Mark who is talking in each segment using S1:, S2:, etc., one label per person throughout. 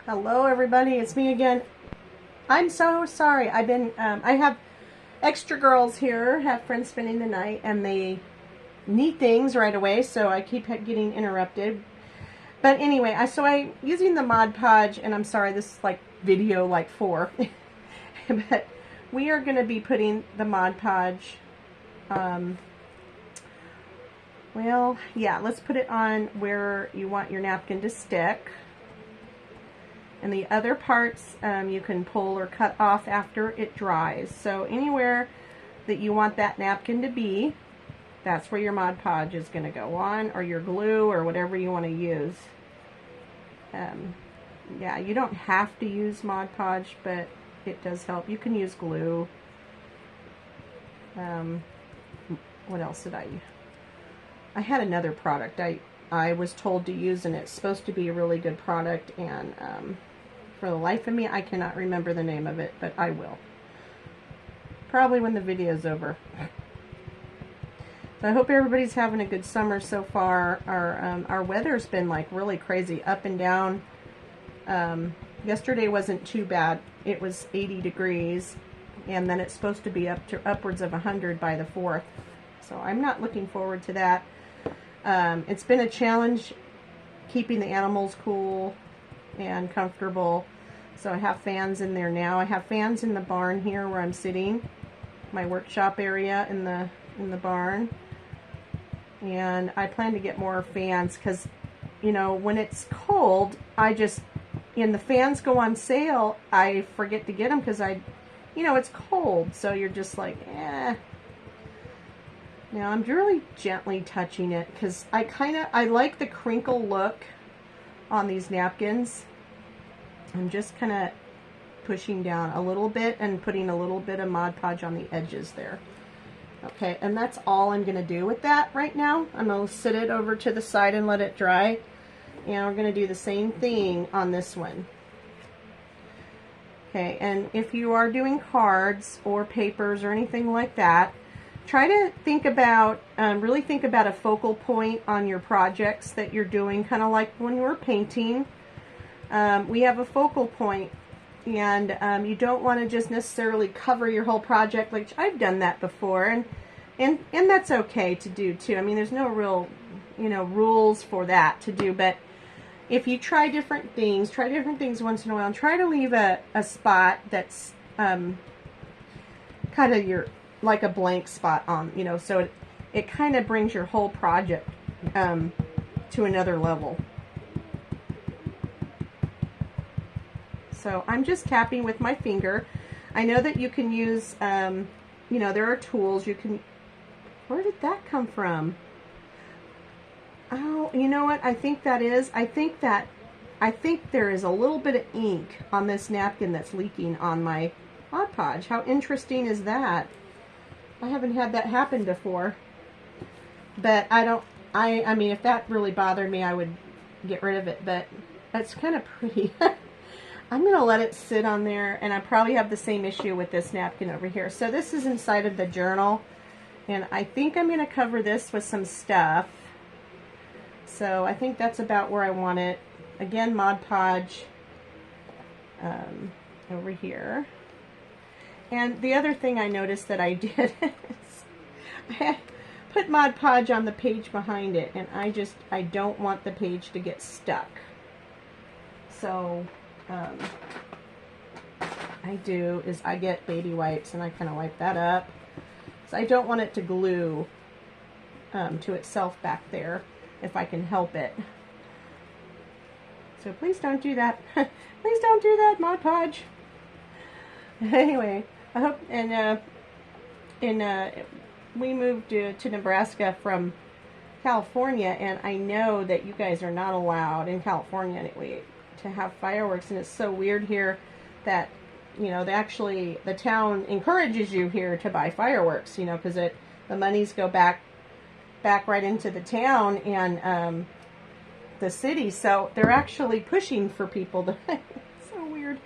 S1: Hello, everybody. It's me again. I'm so sorry. I have extra girls here, have friends spending the night, and they need things right away, so I keep getting interrupted. But anyway, I using the Mod Podge, and I'm sorry, this is like video like 4. But we are going to be putting the Mod Podge, well, yeah, let's put it on where you want your napkin to stick. And the other parts you can pull or cut off after it dries. So anywhere that you want that napkin to be, that's where your Mod Podge is going to go on, or your glue, or whatever you want to use. Yeah, you don't have to use Mod Podge, but it does help. You can use glue. What else did I had another product I was told to use, and it's supposed to be a really good product, and for the life of me, I cannot remember the name of it, but I will. Probably when the video is over. So I hope everybody's having a good summer so far. Our weather's been like really crazy, up and down. Yesterday wasn't too bad. It was 80 degrees, and then it's supposed to be up to upwards of 100 by the 4th. So I'm not looking forward to that. It's been a challenge keeping the animals cool and comfortable. So I have fans in there now. I have fans in the barn here where I'm sitting, my workshop area in the barn. And I plan to get more fans because, you know, when it's cold, and the fans go on sale, I forget to get them because it's cold. So you're just like, eh. Now I'm really gently touching it because I like the crinkle look on these napkins. I'm just kind of pushing down a little bit and putting a little bit of Mod Podge on the edges there. Okay, and that's all I'm going to do with that right now. I'm going to sit it over to the side and let it dry. And we're going to do the same thing on this one. Okay, and if you are doing cards or papers or anything like that, try to think about, really think about a focal point on your projects that you're doing, kind of like when we're painting. We have a focal point, and you don't want to just necessarily cover your whole project, like I've done that before, and that's okay to do too. I mean, there's no real, rules for that to do, but if you try different things once in a while, and try to leave a spot that's kind of like a blank spot on, so it kind of brings your whole project to another level. So I'm just tapping with my finger. I know that you can use, there are tools you can. Where did that come from? Oh, you know what? I think there is a little bit of ink on this napkin that's leaking on my Mod Podge. How interesting is that? I haven't had that happen before. But I mean, if that really bothered me, I would get rid of it, but that's kind of pretty. I'm going to let it sit on there, and I probably have the same issue with this napkin over here. So this is inside of the journal, and I think I'm going to cover this with some stuff. So I think that's about where I want it. Again, Mod Podge over here. And the other thing I noticed that I did is I put Mod Podge on the page behind it, and I don't want the page to get stuck. So I get baby wipes and I kind of wipe that up. So I don't want it to glue to itself back there if I can help it. So please don't do that. Please don't do that, Mod Podge. Anyway, I hope, we moved to Nebraska from California, and I know that you guys are not allowed in California anyway to have fireworks, and it's so weird here that the town encourages you here to buy fireworks, because the monies go back right into the town and the city, so they're actually pushing for people to it's so weird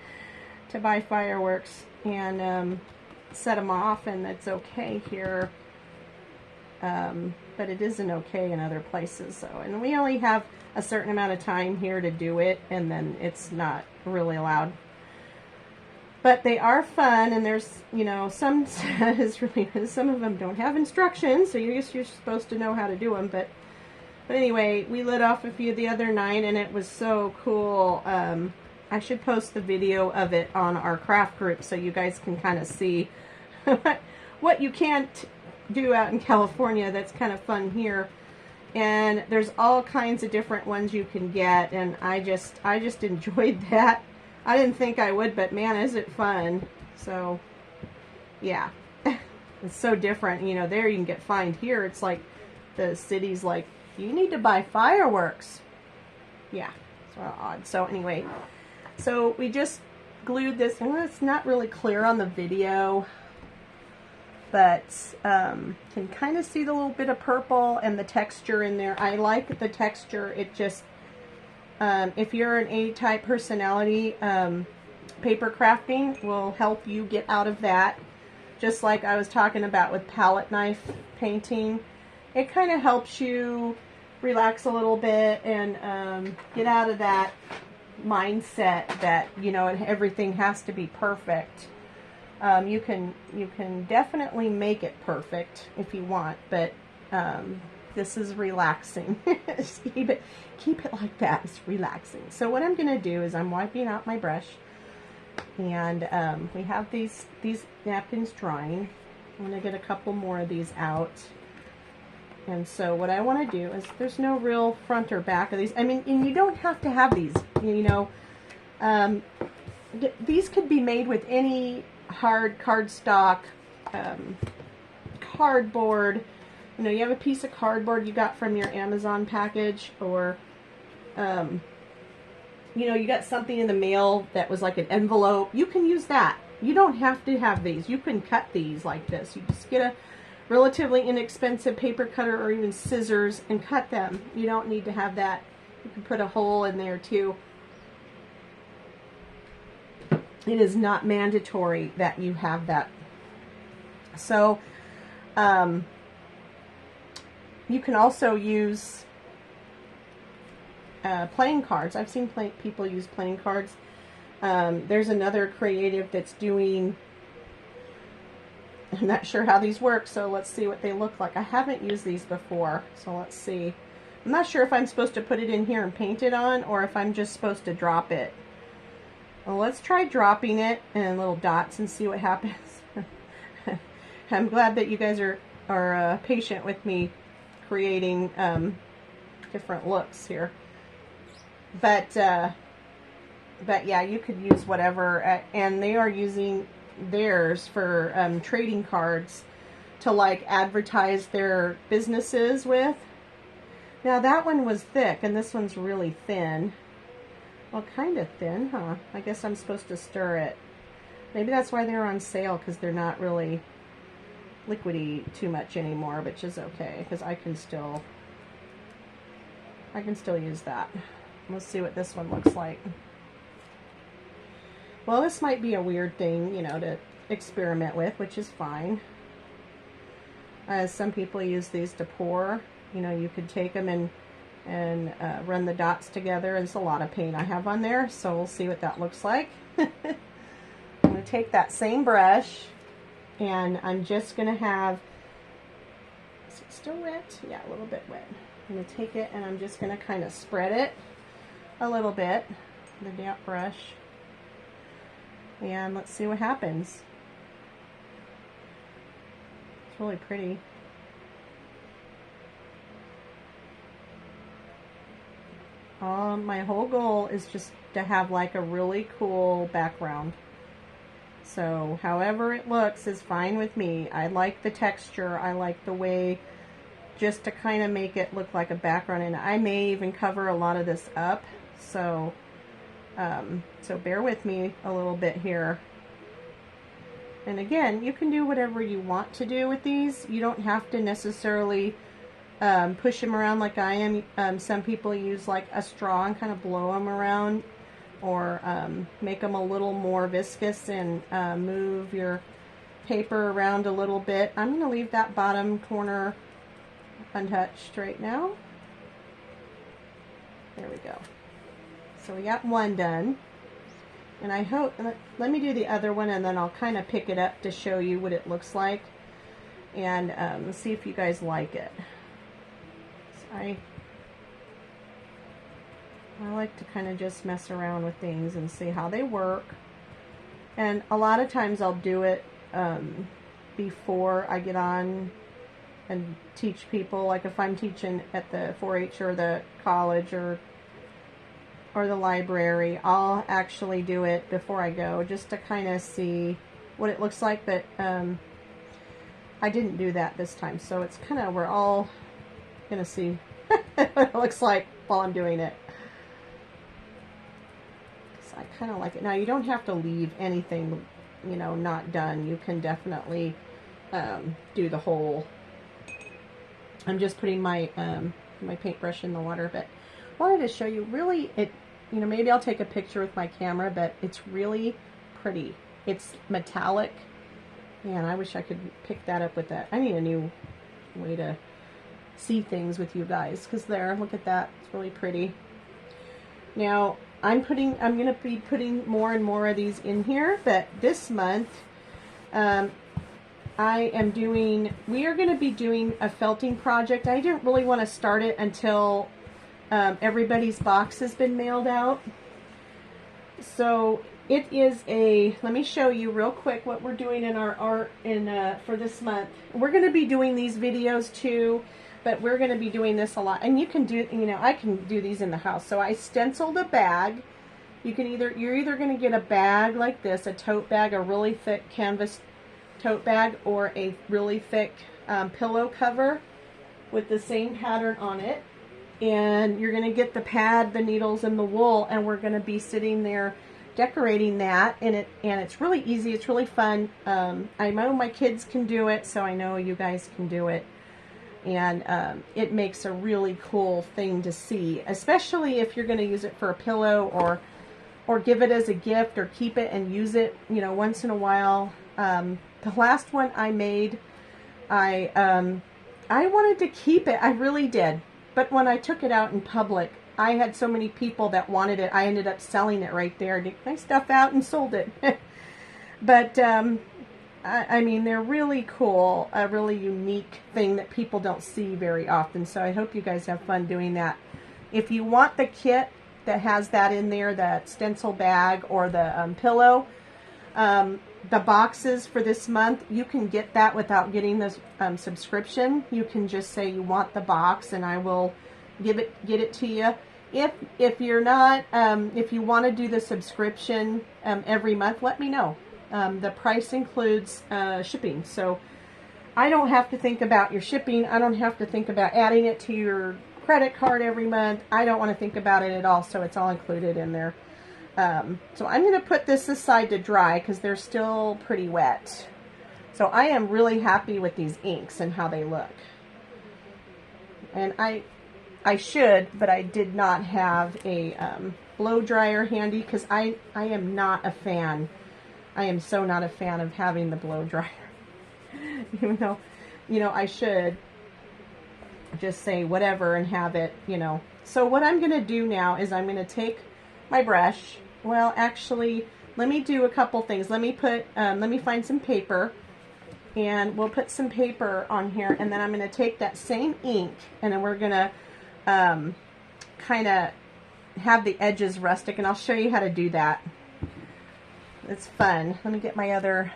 S1: to buy fireworks and set them off, and that's okay here. but it isn't okay in other places. So, and we only have a certain amount of time here to do it, and then it's not really allowed. But they are fun, and there's, you know, some is really, some of them don't have instructions, so you're supposed to know how to do them. But anyway, we lit off a few the other night, and it was so cool. I should post the video of it on our craft group so you guys can kind of see what you can't do out in California that's kind of fun here. And there's all kinds of different ones you can get, and I just enjoyed that. I didn't think I would, but man, is it fun. So, yeah. It's so different. You know, there you can get fined. Here, it's like the city's like, you need to buy fireworks. Yeah, it's odd. So, anyway, so we just glued this. And it's not really clear on the video, but can kind of see the little bit of purple and the texture in there. I like the texture. It just... if you're an A-type personality, paper crafting will help you get out of that. Just like I was talking about with palette knife painting. It kind of helps you relax a little bit and get out of that mindset that, you know, everything has to be perfect. You can definitely make it perfect if you want, but this is relaxing. Just keep it like that. It's relaxing. So what I'm going to do is I'm wiping out my brush, and we have these napkins drying. I'm going to get a couple more of these out. And so what I want to do is, there's no real front or back of these. I mean, and you don't have to have these. You know, these could be made with any hard cardstock, cardboard. You know, you have a piece of cardboard you got from your Amazon package, or, you know, you got something in the mail that was like an envelope. You can use that. You don't have to have these. You can cut these like this. You just get a relatively inexpensive paper cutter or even scissors and cut them. You don't need to have that. You can put a hole in there too. It is not mandatory that you have that. So, you can also use playing cards. I've seen people use playing cards. There's another creative that's doing, I'm not sure how these work, so let's see what they look like. I haven't used these before, so let's see. I'm not sure if I'm supposed to put it in here and paint it on, or if I'm just supposed to drop it. Well, let's try dropping it in little dots and see what happens. I'm glad that you guys are patient with me creating different looks here. But yeah, you could use whatever, and they are using theirs for trading cards to like advertise their businesses with. Now that one was thick, and this one's really thin. Well, kind of thin, huh? I guess I'm supposed to stir it. Maybe that's why they're on sale, because they're not really liquidy too much anymore, which is okay, because I can still use that. Let's see what this one looks like. Well, this might be a weird thing, you know, to experiment with, which is fine. Some people use these to pour. You know, you could take them and run the dots together. It's a lot of paint I have on there, so we'll see what that looks like. I'm going to take that same brush, and I'm just going to have, is it still wet? Yeah, a little bit wet. I'm going to take it, and I'm just going to kind of spread it a little bit, the damp brush, and let's see what happens. It's really pretty. My whole goal is just to have like a really cool background. So however it looks is fine with me. I like the texture. I like the way, just to kind of make it look like a background. And I may even cover a lot of this up. So, so bear with me a little bit here. And again, you can do whatever you want to do with these. You don't have to necessarily push them around like I am. Some people use like a straw and kind of blow them around, or make them a little more viscous and move your paper around a little bit. I'm going to leave that bottom corner untouched right now. There we go. So we got one done. And I hope, let me do the other one and then I'll kind of pick it up to show you what it looks like. And see if you guys like it. So I like to kind of just mess around with things and see how they work. And a lot of times I'll do it before I get on and teach people. Like if I'm teaching at the 4-H or the college or the library, I'll actually do it before I go just to kind of see what it looks like. But I didn't do that this time, so it's kind of, we're all gonna see what it looks like while I'm doing it. So I kind of like it. Now you don't have to leave anything, you know, not done. You can definitely do the whole. I'm just putting my my paintbrush in the water, but I wanted to show you really it. You know, maybe I'll take a picture with my camera, but it's really pretty. It's metallic. Man, I wish I could pick that up with that. I need a new way to see things with you guys, because there, look at that. It's really pretty. Now, I'm going to be putting more and more of these in here, but this month, we are going to be doing a felting project. I didn't really want to start it until everybody's box has been mailed out. So it is let me show you real quick what we're doing in our art for this month. We're going to be doing these videos too, but we're going to be doing this a lot. And you can do, you know, I can do these in the house. So I stenciled a bag. You're either going to get a bag like this, a tote bag, a really thick canvas tote bag, or a really thick pillow cover with the same pattern on it. And you're going to get the pad, the needles, and the wool, and we're going to be sitting there decorating that. And it's really easy. It's really fun. I know my kids can do it, so I know you guys can do it. And it makes a really cool thing to see, especially if you're going to use it for a pillow or give it as a gift or keep it and use it, you know, once in a while. The last one I made, I wanted to keep it. I really did. But when I took it out in public, I had so many people that wanted it. I ended up selling it right there. Took my stuff out and sold it. But I mean, they're really cool. A really unique thing that people don't see very often. So I hope you guys have fun doing that. If you want the kit that has that in there, that stencil bag or the pillow, the boxes for this month, you can get that without getting this subscription. You can just say you want the box and I will get it to you. If you're not, if you want to do the subscription every month, let me know. The price includes shipping, so I don't have to think about your shipping. I don't have to think about adding it to your credit card every month. I don't want to think about it at all, so it's all included in there. So I'm going to put this aside to dry because they're still pretty wet. So I am really happy with these inks and how they look. And I should, but I did not have a blow dryer handy because I am not a fan. I am so not a fan of having the blow dryer. Even though, you know, I should just say whatever and have it, you know. So what I'm going to do now is I'm going to take my brush. Well, actually, let me do a couple things. Let me find some paper, and we'll put some paper on here, and then I'm going to take that same ink, and then we're going to kind of have the edges rustic, and I'll show you how to do that. It's fun. Let me get my other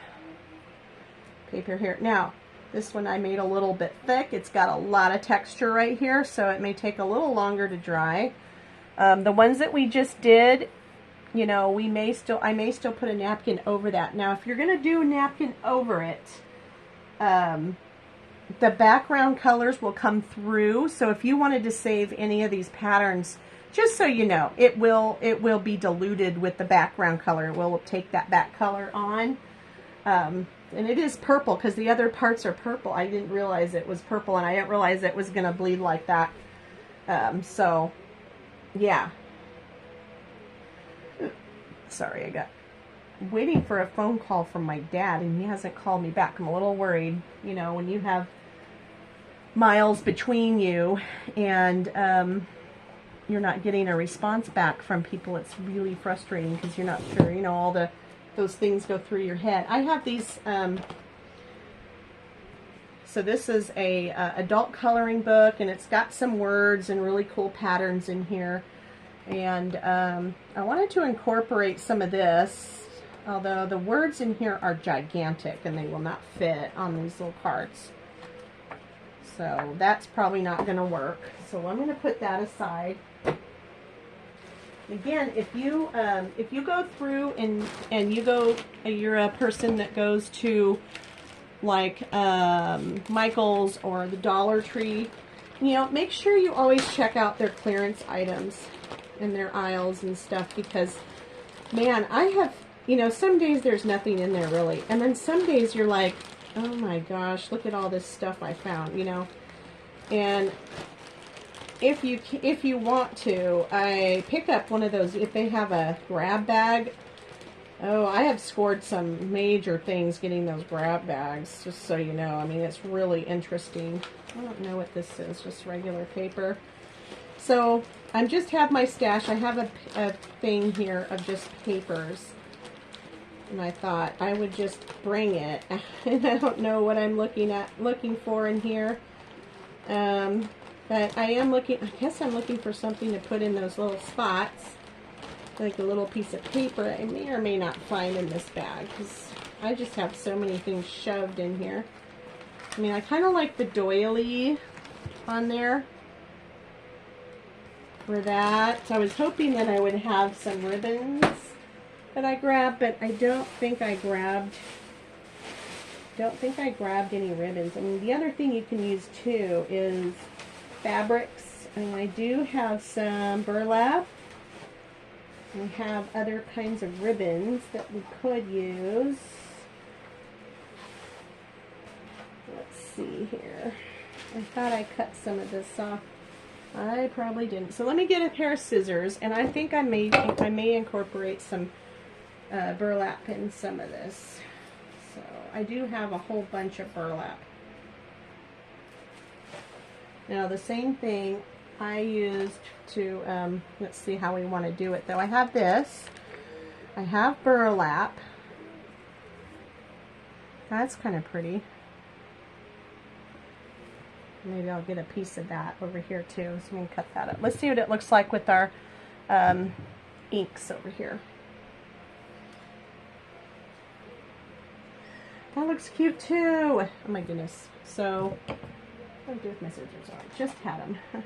S1: paper here. Now, this one I made a little bit thick. It's got a lot of texture right here, so it may take a little longer to dry. The ones that we just did, you know, I may still put a napkin over that. Now, if you're going to do a napkin over it, the background colors will come through. So if you wanted to save any of these patterns, just so you know, it will be diluted with the background color. It will take that back color on. And it is purple because the other parts are purple. I didn't realize it was purple, and I didn't realize it was going to bleed like that. So, yeah. Sorry, I got waiting for a phone call from my dad, and he hasn't called me back. I'm a little worried. You know, when you have miles between you, and you're not getting a response back from people. It's really frustrating because you're not sure, you know, all those things go through your head. I have these, so this is a adult coloring book, and it's got some words and really cool patterns in here. And I wanted to incorporate some of this, although the words in here are gigantic and they will not fit on these little cards. So that's probably not going to work. So I'm going to put that aside. Again, if you go through and you're a person that goes to like Michael's or the Dollar Tree, you know, make sure you always check out their clearance items in their aisles and stuff, because man, I have, you know, some days there's nothing in there really, and then some days you're like, oh my gosh, look at all this stuff I found, you know. And if you want to, I pick up one of those if they have a grab bag. Oh, I have scored some major things getting those grab bags, just so you know. I mean, it's really interesting. I don't know what this is, just regular paper. So I just have my stash. I have a thing here of just papers, and I thought I would just bring it. And I don't know what I'm looking for in here. But I am looking, I guess I'm looking for something to put in those little spots, like a little piece of paper I may or may not find in this bag, because I just have so many things shoved in here. I mean, I kind of like the doily on there for that. So I was hoping that I would have some ribbons that I grabbed, but I don't think I grabbed any ribbons. I mean, the other thing you can use too is fabrics. I mean, I do have some burlap. We have other kinds of ribbons that we could use. Let's see here. I thought I cut some of this off. I probably didn't. So let me get a pair of scissors, and I think I may incorporate some burlap in some of this. So I do have a whole bunch of burlap. Now the same thing I used to, let's see how we want to do it though. I have this. I have burlap. That's kind of pretty. Maybe I'll get a piece of that over here too, so we can cut that up. Let's see what it looks like with our inks over here. That looks cute too. Oh my goodness. So, what do I do with my scissors? Oh, I just had them. Let's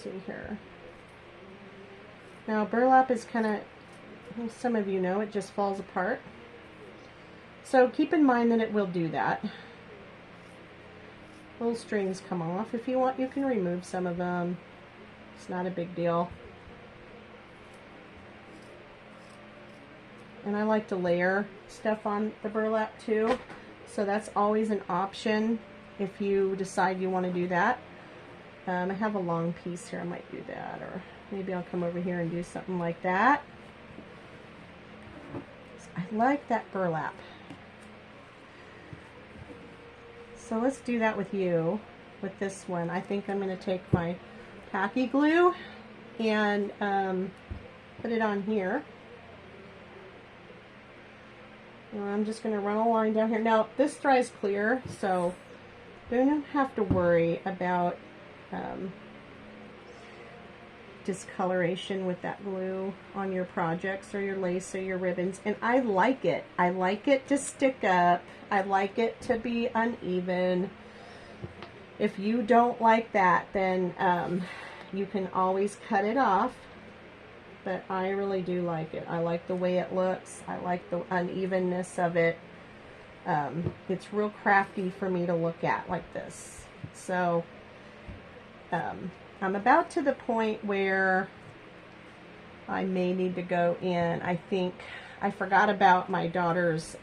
S1: see here. Now burlap is kind of, some of you know, it just falls apart. So keep in mind that it will do that. Little strings come off. If you want, you can remove some of them. It's not a big deal. And I like to layer stuff on the burlap too. So that's always an option if you decide you want to do that. I have a long piece here. I might do that, or maybe I'll come over here and do something like that. I like that burlap. So let's do that with you, with this one. I think I'm going to take my tacky glue and put it on here. And I'm just going to run a line down here. Now this dries clear, so don't have to worry about discoloration with that glue on your projects or your lace or your ribbons. And I like it. I like it to stick up. I like it to be uneven. If you don't like that, then you can always cut it off. But I really do like it. I like the way it looks. I like the unevenness of it. It's real crafty for me to look at like this. So I'm about to the point where I may need to go in. I think I forgot about my daughter's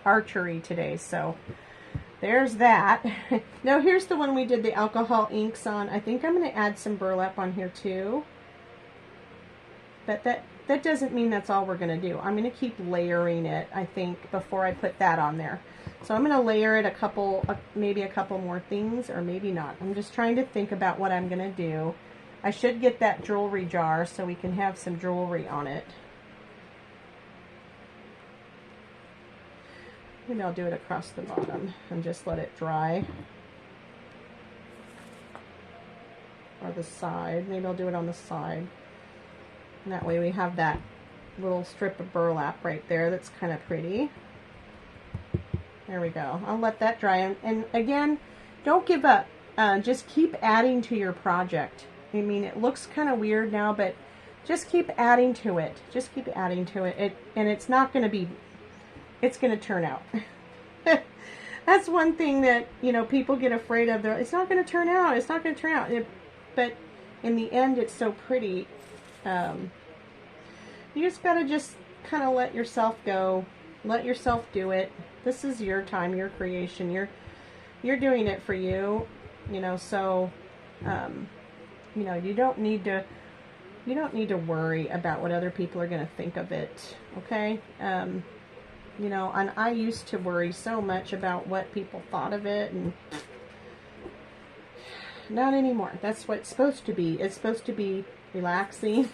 S1: archery today, so there's that. Now here's the one we did the alcohol inks on. I think I'm going to add some burlap on here too. But that doesn't mean that's all we're going to do. I'm going to keep layering it, I think, before I put that on there. So I'm going to layer it maybe a couple more things, or maybe not. I'm just trying to think about what I'm going to do. I should get that jewelry jar so we can have some jewelry on it. Maybe I'll do it across the bottom and just let it dry. Or the side. Maybe I'll do it on the side. And that way we have that little strip of burlap right there that's kind of pretty. There we go. I'll let that dry. And again, don't give up. Just keep adding to your project. I mean, it looks kind of weird now, but just keep adding to it. Just keep adding to it. And it's not going to be, it's going to turn out. That's one thing that, you know, people get afraid of. It's not going to turn out. It's not going to turn out. But in the end, it's so pretty. You just got to just kind of let yourself go. Let yourself do it. This is your time, your creation. You're doing it for you, you know, so, you know, you don't need to worry about what other people are going to think of it, okay? You know, and I used to worry so much about what people thought of it, and not anymore. That's what it's supposed to be. It's supposed to be relaxing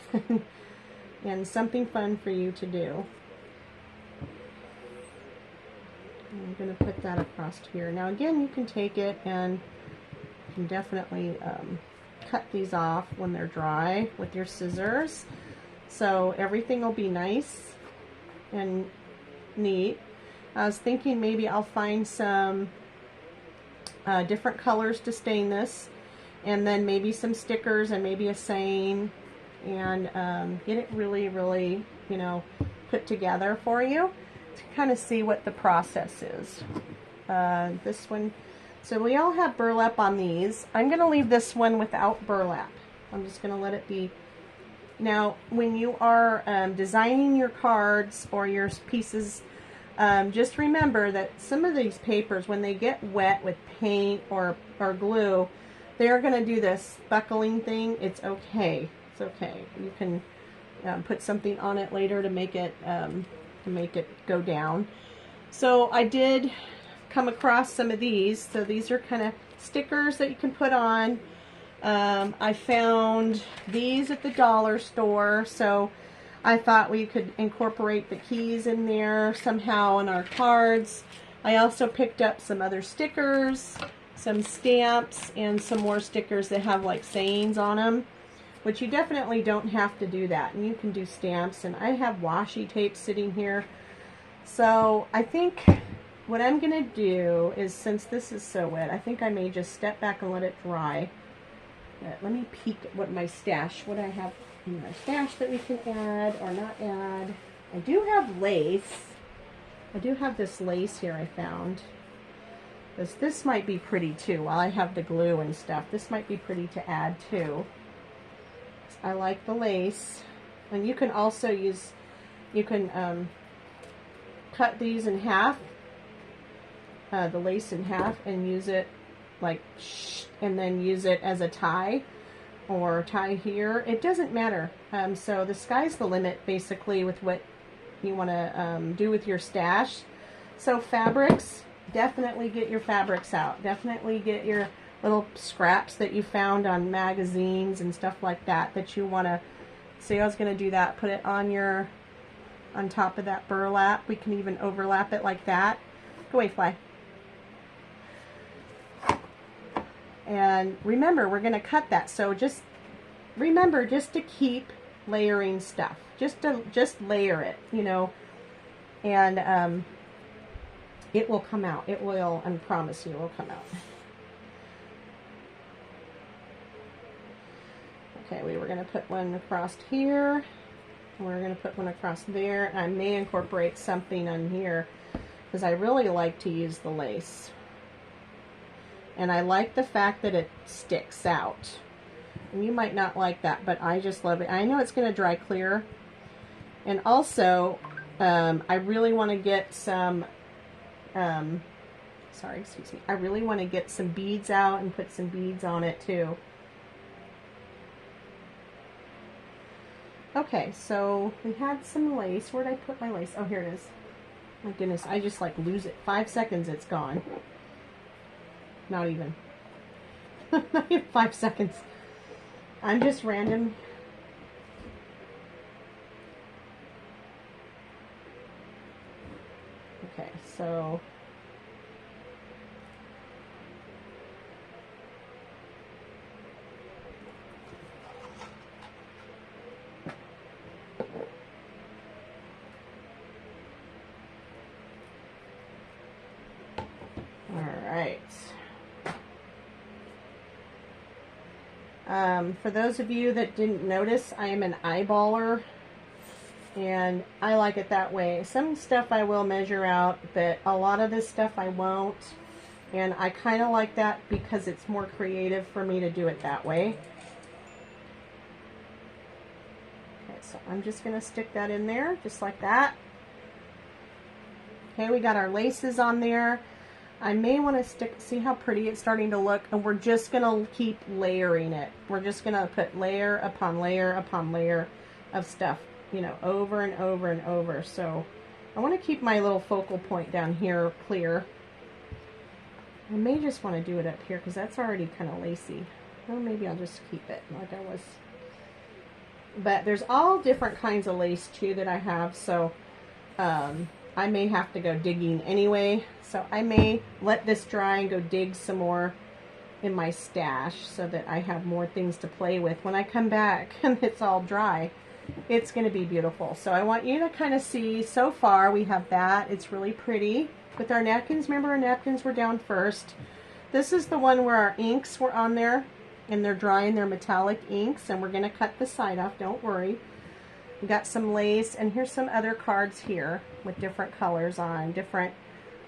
S1: and something fun for you to do. I'm going to put that across here. Now again, you can take it and you can definitely cut these off when they're dry with your scissors. So everything will be nice and neat. I was thinking maybe I'll find some different colors to stain this, and then maybe some stickers and maybe a saying, and get it really, really, you know, put together for you to kind of see what the process is. This one, so we all have burlap on these. I'm going to leave this one without burlap. I'm just going to let it be. Now, when you are designing your cards or your pieces, just remember that some of these papers, when they get wet with paint or glue, they're going to do this buckling thing. It's okay. It's okay. You can put something on it later to make it go down. So I did come across some of these. So these are kind of stickers that you can put on. I found these at the dollar store, so I thought we could incorporate the keys in there somehow in our cards. I also picked up some other stickers, some stamps, and some more stickers that have like sayings on them, which you definitely don't have to do that. And you can do stamps, and I have washi tape sitting here. So I think what I'm going to do is, since this is so wet, I think I may just step back and let it dry. Let me peek at what my stash, what I have in my stash that we can add or not add. I do have lace. I do have this lace here I found. This might be pretty too. While I have the glue and stuff, this might be pretty to add too. I like the lace. And you can also use, you can cut these in half, the lace in half, and use it like, and then use it as a tie, or tie here. It doesn't matter. So the sky's the limit basically with what you want to do with your stash. So fabrics, definitely get your fabrics out. Definitely get your little scraps that you found on magazines and stuff like that that you want to, see, I was going to do that, put it on your, on top of that burlap. We can even overlap it like that. Go away, fly. And remember, we're going to cut that. So just remember just to keep layering stuff. Just layer it, you know, and it will come out. It will, I promise you, it will come out. Okay, we were going to put one across here. We're going to put one across there. I may incorporate something on here because I really like to use the lace. And I like the fact that it sticks out. And you might not like that, but I just love it. I know it's going to dry clear. And also, I really want to get some, sorry, excuse me. I really want to get some beads out and put some beads on it too. Okay, so we had some lace. Where'd I put my lace? Oh, here it is. My goodness, I just like lose it. 5 seconds, it's gone. Not even. Not even 5 seconds. I'm just random. Okay, so Alright. For those of you that didn't notice, I am an eyeballer, and I like it that way. Some stuff I will measure out, but a lot of this stuff I won't, and I kind of like that because it's more creative for me to do it that way. Okay, so I'm just going to stick that in there, just like that. Okay, we got our laces on there. I may want to see how pretty it's starting to look, and we're just going to keep layering it. We're just going to put layer upon layer upon layer of stuff, you know, over and over and over. So I want to keep my little focal point down here clear. I may just want to do it up here because that's already kind of lacy. Or maybe I'll just keep it like I was. But there's all different kinds of lace too that I have, so I may have to go digging anyway, so I may let this dry and go dig some more in my stash so that I have more things to play with. When I come back and it's all dry, it's going to be beautiful. So I want you to kind of see, so far we have that. It's really pretty. With our napkins, remember our napkins were down first. This is the one where our inks were on there, and they're drying their metallic inks, and we're going to cut the side off, don't worry. We got some lace, and here's some other cards here with different colors on, different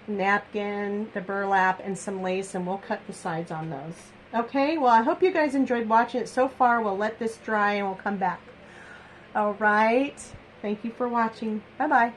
S1: napkin, the burlap, and some lace, and we'll cut the sides on those. Okay, well, I hope you guys enjoyed watching it so far. We'll let this dry and we'll come back. All right, thank you for watching. Bye-bye.